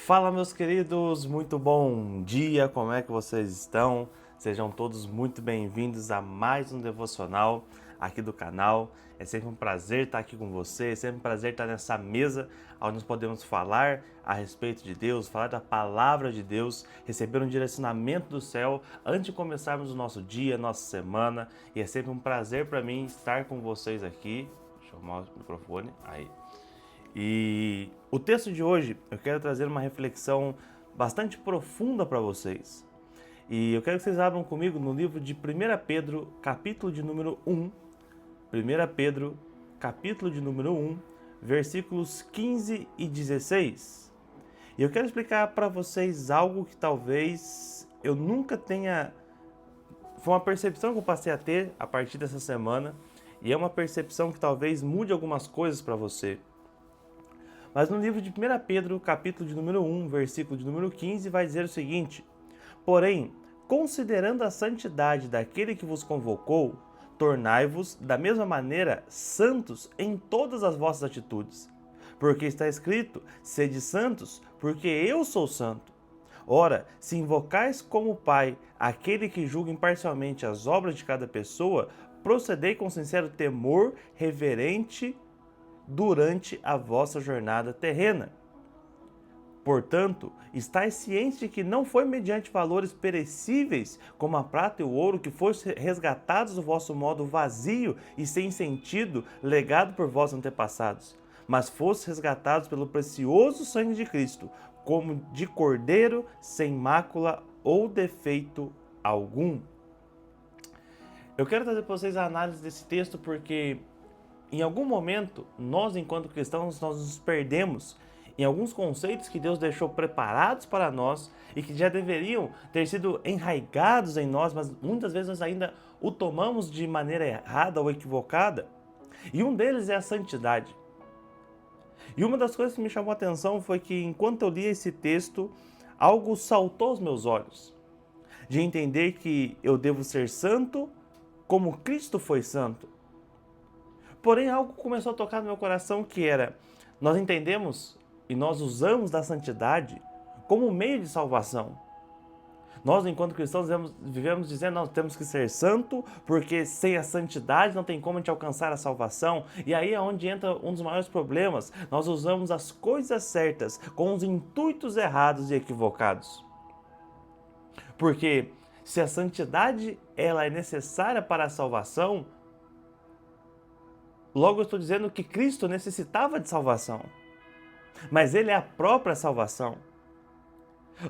Fala, meus queridos, muito bom dia, como é que vocês estão? Sejam todos muito bem-vindos a mais um devocional aqui do canal. É sempre um prazer estar aqui com você, é sempre um prazer estar nessa mesa onde nós podemos falar a respeito de Deus, falar da palavra de Deus, receber um direcionamento do céu antes de começarmos o nosso dia, nossa semana. E é sempre um prazer para mim estar com vocês aqui. Deixa eu arrumar o microfone, aí. E o texto de hoje eu quero trazer uma reflexão bastante profunda para vocês. E eu quero que vocês abram comigo no livro de 1 Pedro, capítulo de número 1. 1 Pedro, capítulo de número 1, versículos 15 e 16. E eu quero explicar para vocês algo que talvez eu nunca tenha... Foi uma percepção que eu passei a ter a partir dessa semana. E é uma percepção que talvez mude algumas coisas para você. Mas no livro de 1 Pedro, capítulo de número 1, versículo de número 15, vai dizer o seguinte: porém, considerando a santidade daquele que vos convocou, tornai-vos, da mesma maneira, santos em todas as vossas atitudes. Porque está escrito, sede santos, porque eu sou santo. Ora, se invocais como Pai aquele que julga imparcialmente as obras de cada pessoa, procedei com sincero temor reverente durante a vossa jornada terrena. Portanto, estais cientes de que não foi mediante valores perecíveis, como a prata e o ouro, que foste resgatados do vosso modo vazio e sem sentido, legado por vossos antepassados, mas fostes resgatados pelo precioso sangue de Cristo, como de cordeiro, sem mácula ou defeito algum. Eu quero trazer para vocês a análise desse texto porque em algum momento, nós enquanto cristãos, nós nos perdemos em alguns conceitos que Deus deixou preparados para nós e que já deveriam ter sido enraigados em nós, mas muitas vezes nós ainda o tomamos de maneira errada ou equivocada. E um deles é a santidade. E uma das coisas que me chamou a atenção foi que enquanto eu lia esse texto, algo saltou aos meus olhos, de entender que eu devo ser santo como Cristo foi santo. Porém, algo começou a tocar no meu coração que era, nós entendemos e nós usamos da santidade como meio de salvação. Nós, enquanto cristãos, vivemos dizendo, nós temos que ser santo, porque sem a santidade não tem como a gente alcançar a salvação. E aí é onde entra um dos maiores problemas. Nós usamos as coisas certas com os intuitos errados e equivocados. Porque se a santidade ela é necessária para a salvação, logo eu estou dizendo que Cristo necessitava de salvação, mas Ele é a própria salvação.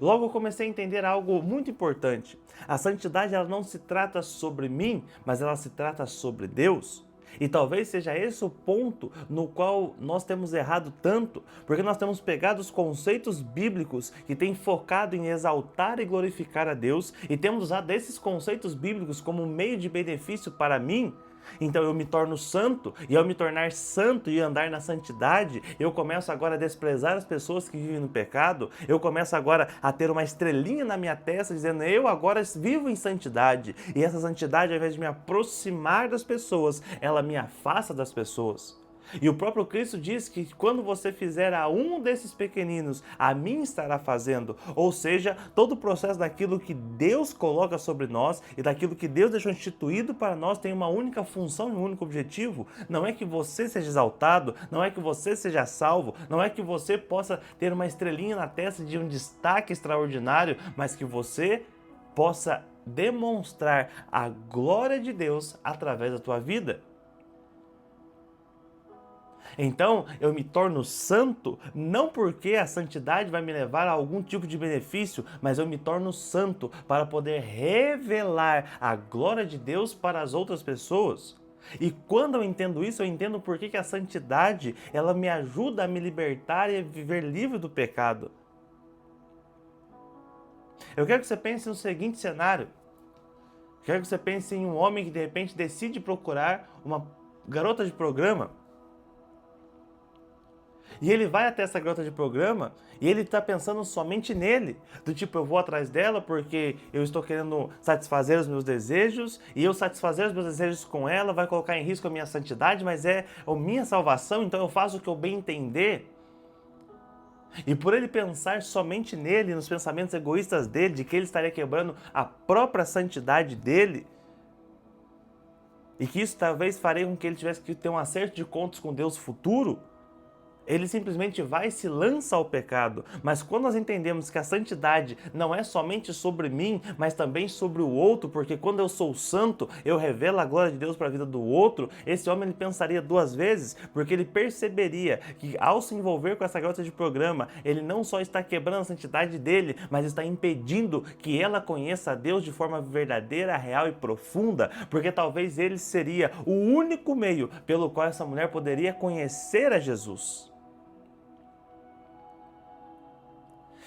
Logo eu comecei a entender algo muito importante. A santidade ela não se trata sobre mim, mas ela se trata sobre Deus. E talvez seja esse o ponto no qual nós temos errado tanto, porque nós temos pegado os conceitos bíblicos que têm focado em exaltar e glorificar a Deus e temos usado esses conceitos bíblicos como meio de benefício para mim. Então eu me torno santo, e ao me tornar santo e andar na santidade, eu começo agora a desprezar as pessoas que vivem no pecado, eu começo agora a ter uma estrelinha na minha testa dizendo eu agora vivo em santidade, e essa santidade ao invés de me aproximar das pessoas, ela me afasta das pessoas. E o próprio Cristo diz que quando você fizer a um desses pequeninos, a mim estará fazendo. Ou seja, todo o processo daquilo que Deus coloca sobre nós e daquilo que Deus deixou instituído para nós tem uma única função e um único objetivo. Não é que você seja exaltado, não é que você seja salvo, não é que você possa ter uma estrelinha na testa de um destaque extraordinário, mas que você possa demonstrar a glória de Deus através da tua vida. Então, eu me torno santo não porque a santidade vai me levar a algum tipo de benefício, mas eu me torno santo para poder revelar a glória de Deus para as outras pessoas. E quando eu entendo isso, eu entendo por que a santidade, ela me ajuda a me libertar e a viver livre do pecado. Eu quero que você pense no seguinte cenário. Quero que você pense em um homem que de repente decide procurar uma garota de programa. E ele vai até essa garota de programa e ele está pensando somente nele. Do tipo, eu vou atrás dela porque eu estou querendo satisfazer os meus desejos e eu satisfazer os meus desejos com ela vai colocar em risco a minha santidade, mas é a minha salvação, então eu faço o que eu bem entender. E por ele pensar somente nele, nos pensamentos egoístas dele, de que ele estaria quebrando a própria santidade dele, e que isso talvez faria com que ele tivesse que ter um acerto de contas com Deus futuro, ele simplesmente vai e se lança ao pecado. Mas quando nós entendemos que a santidade não é somente sobre mim, mas também sobre o outro, porque quando eu sou santo, eu revelo a glória de Deus para a vida do outro, esse homem ele pensaria duas vezes, porque ele perceberia que ao se envolver com essa garota de programa, ele não só está quebrando a santidade dele, mas está impedindo que ela conheça a Deus de forma verdadeira, real e profunda, porque talvez ele seria o único meio pelo qual essa mulher poderia conhecer a Jesus.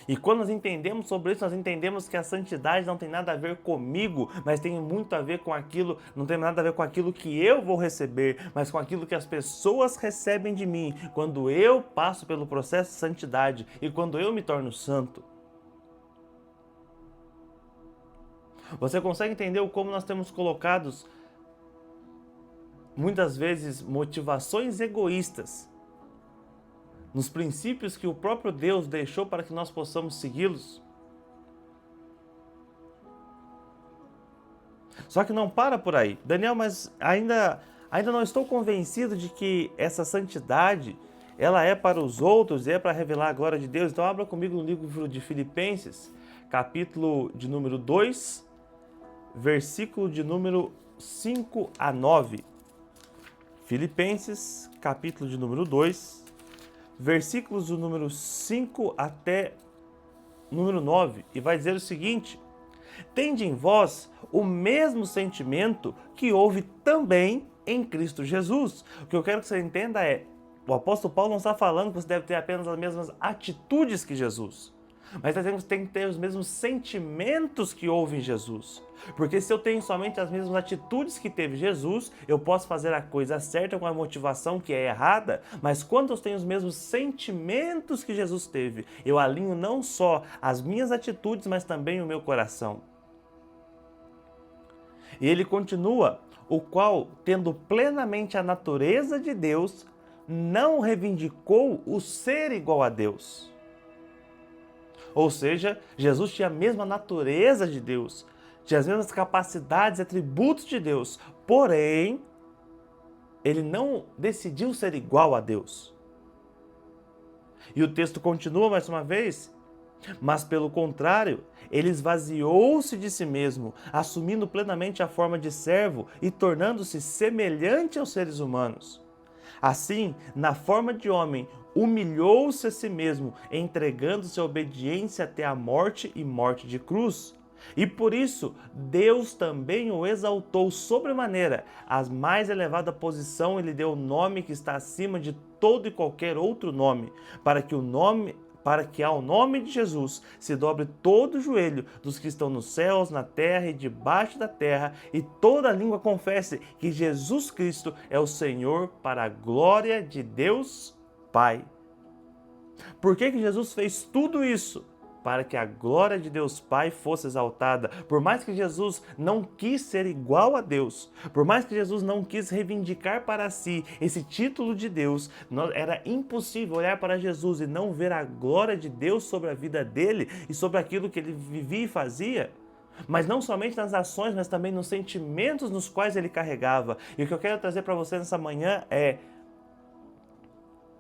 E quando nós entendemos sobre isso, nós entendemos que a santidade não tem nada a ver comigo, mas tem muito a ver com aquilo, não tem nada a ver com aquilo que eu vou receber, mas com aquilo que as pessoas recebem de mim, quando eu passo pelo processo de santidade e quando eu me torno santo. Você consegue entender como nós temos colocados, muitas vezes, motivações egoístas nos princípios que o próprio Deus deixou para que nós possamos segui-los? Só que não para por aí. Daniel, mas ainda não estou convencido de que essa santidade, ela é para os outros e é para revelar a glória de Deus. Então abra comigo no livro de Filipenses, capítulo de número 2, versículo de número 5 a 9. Filipenses, capítulo de número 2, versículos do número 5 até número 9, e vai dizer o seguinte: tende em vós o mesmo sentimento que houve também em Cristo Jesus. O que eu quero que você entenda é, o apóstolo Paulo não está falando que você deve ter apenas as mesmas atitudes que Jesus, mas você tem que ter os mesmos sentimentos que houve em Jesus. Porque se eu tenho somente as mesmas atitudes que teve Jesus, eu posso fazer a coisa certa com a motivação que é errada, mas quando eu tenho os mesmos sentimentos que Jesus teve, eu alinho não só as minhas atitudes, mas também o meu coração. E ele continua, o qual, tendo plenamente a natureza de Deus, não reivindicou o ser igual a Deus. Ou seja, Jesus tinha a mesma natureza de Deus, tinha as mesmas capacidades e atributos de Deus, porém, ele não decidiu ser igual a Deus. E o texto continua mais uma vez, mas pelo contrário, ele esvaziou-se de si mesmo, assumindo plenamente a forma de servo e tornando-se semelhante aos seres humanos. Assim, na forma de homem, humilhou-se a si mesmo, entregando-se à obediência até a morte e morte de cruz. E por isso, Deus também o exaltou sobremaneira, à mais elevada posição ele deu o nome que está acima de todo e qualquer outro nome, para que ao nome de Jesus se dobre todo o joelho dos que estão nos céus, na terra e debaixo da terra, e toda língua confesse que Jesus Cristo é o Senhor, para a glória de Deus Pai. Por que Jesus fez tudo isso? Para que a glória de Deus Pai fosse exaltada. Por mais que Jesus não quis ser igual a Deus, por mais que Jesus não quis reivindicar para si esse título de Deus, era impossível olhar para Jesus e não ver a glória de Deus sobre a vida dele e sobre aquilo que ele vivia e fazia. Mas não somente nas ações, mas também nos sentimentos nos quais ele carregava. E o que eu quero trazer para você nessa manhã é: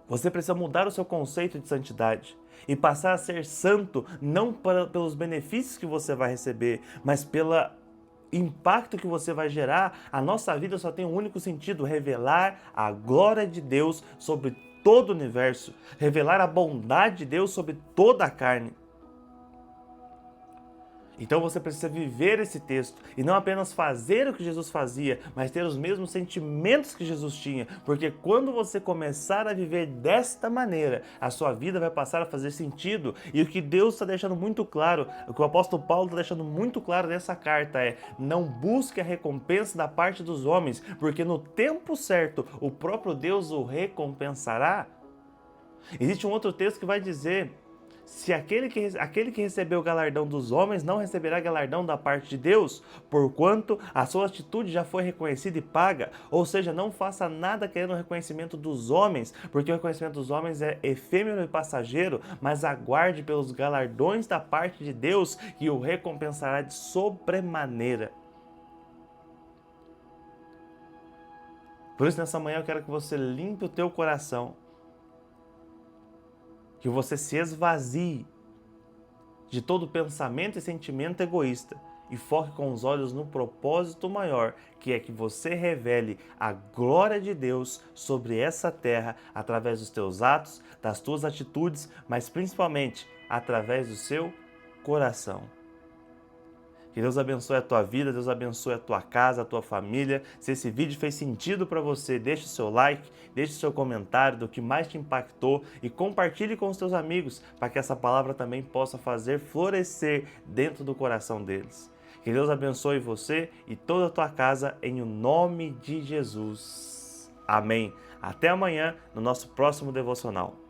você precisa mudar o seu conceito de santidade e passar a ser santo não pelos benefícios que você vai receber, mas pelo impacto que você vai gerar. A nossa vida só tem um único sentido: revelar a glória de Deus sobre todo o universo, revelar a bondade de Deus sobre toda a carne. Então você precisa viver esse texto e não apenas fazer o que Jesus fazia, mas ter os mesmos sentimentos que Jesus tinha, porque quando você começar a viver desta maneira, a sua vida vai passar a fazer sentido. E o que Deus está deixando muito claro, o que o apóstolo Paulo está deixando muito claro nessa carta é: não busque a recompensa da parte dos homens, porque no tempo certo o próprio Deus o recompensará. Existe um outro texto que vai dizer: Se aquele que recebeu o galardão dos homens não receberá galardão da parte de Deus, porquanto a sua atitude já foi reconhecida e paga. Ou seja, não faça nada querendo o reconhecimento dos homens, porque o reconhecimento dos homens é efêmero e passageiro, mas aguarde pelos galardões da parte de Deus, que o recompensará de sobremaneira. Por isso, nessa manhã eu quero que você limpe o teu coração, que você se esvazie de todo pensamento e sentimento egoísta e foque com os olhos no propósito maior, que é que você revele a glória de Deus sobre essa terra através dos teus atos, das tuas atitudes, mas principalmente através do seu coração. Que Deus abençoe a tua vida, Deus abençoe a tua casa, a tua família. Se esse vídeo fez sentido para você, deixe o seu like, deixe o seu comentário do que mais te impactou e compartilhe com os teus amigos para que essa palavra também possa fazer florescer dentro do coração deles. Que Deus abençoe você e toda a tua casa em o nome de Jesus. Amém. Até amanhã no nosso próximo devocional.